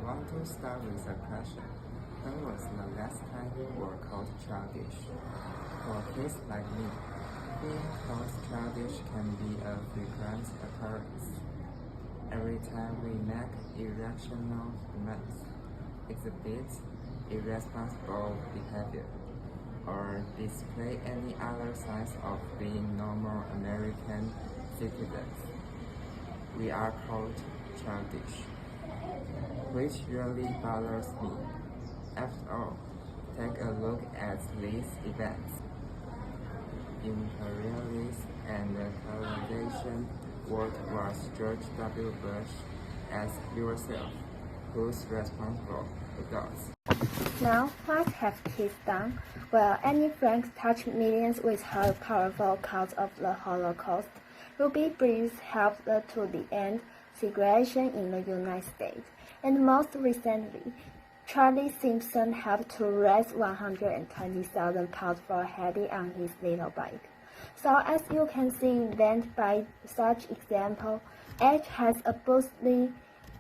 want to start with a question. When was the last time you were called childish? For kids like me, being called childish can be a frequent occurrence. Every time we make irrational demands, exhibit irresponsible behavior, or display any other signs of being normal American citizens, we are called childish, which really bothers me. After all, take a look at these events. Imperialist and colonization. What was George W. Bush? Ask yourself, who's responsible? Adults. Now, what have kids done? Well, Anne Frank touched millions with her powerful account of the Holocaust. Ruby Bridges helped to the end segregation in the United States. And most recently, Charlie Simpson helped to raise 120,000 pounds for Haiti on his little bike. So as you can see that by such example, age has absolutely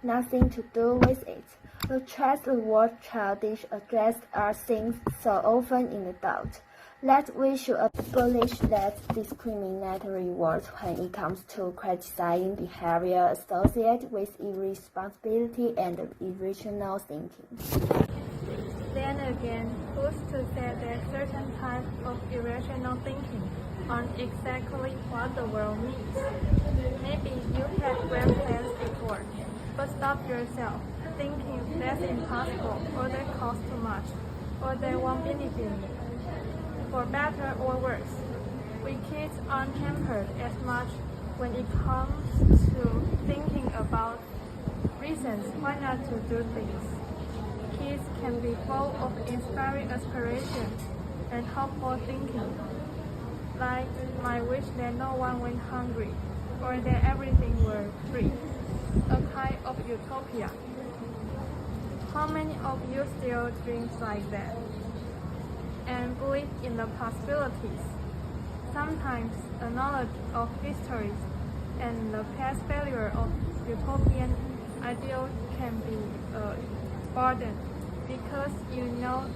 nothing to do with it. The traits the word childish addressed are seen so often in adults that we should abolish that discriminatory word when it comes to criticizing behavior associated with irresponsibility and irrational thinking. Then again, who's to say that certain types of irrational thinking aren't exactly what the world needs? Maybe you had grand plans before, but stop yourself, thinking that's impossible, or that costs too much, or they won't benefit me. For better or worse, we kids aren't hampered as much when it comes to thinking about reasons why not to do things. Kids can be full of inspiring aspiration and hopeful thinking, like my wish that no one went hungry, or that everything were free, a kind of utopia. How many of you still dream like that and believe in the possibilities? Sometimes a knowledge of histories and the past failure of utopian ideals can be a burden, because you know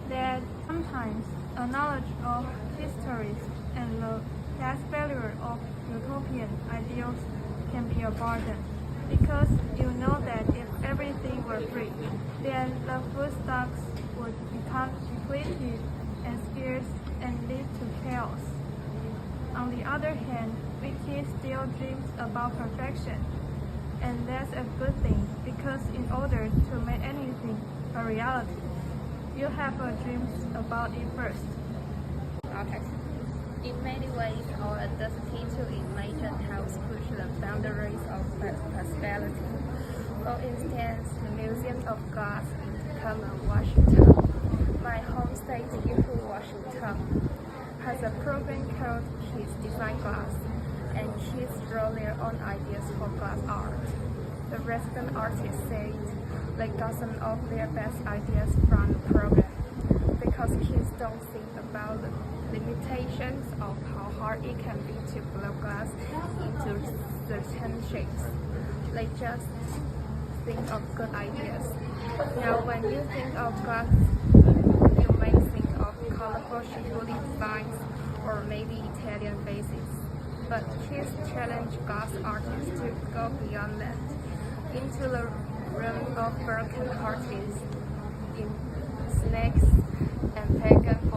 that sometimes a knowledge of histories and the past failure of utopian ideals can be a burden, because you know that if everything were free, then the food stocks would become depleted and scarce and lead to chaos. On the other hand, we kids still dream about perfection, and that's a good thing, because in order to make anything a reality, you have a dream about it first. Okay. In many ways, our ability to imagine helps push the boundaries of possibility. For instance, the Museum of Glass in Tacoma, Washington, my home state, Seattle, Washington, has a program called Kids Design Glass, and kids draw their own ideas for glass art. The resident artists said they got some of their best ideas from the program, because kids don't think about the limitations of how hard it can be to blow glass into certain shapes. They just think of good ideas. Now, when you think of glass, you may think of colorful Shibboleth designs or maybe Italian vases. But kids challenge glass artists to go beyond that, into the realm of broken hearts in snakes and pagan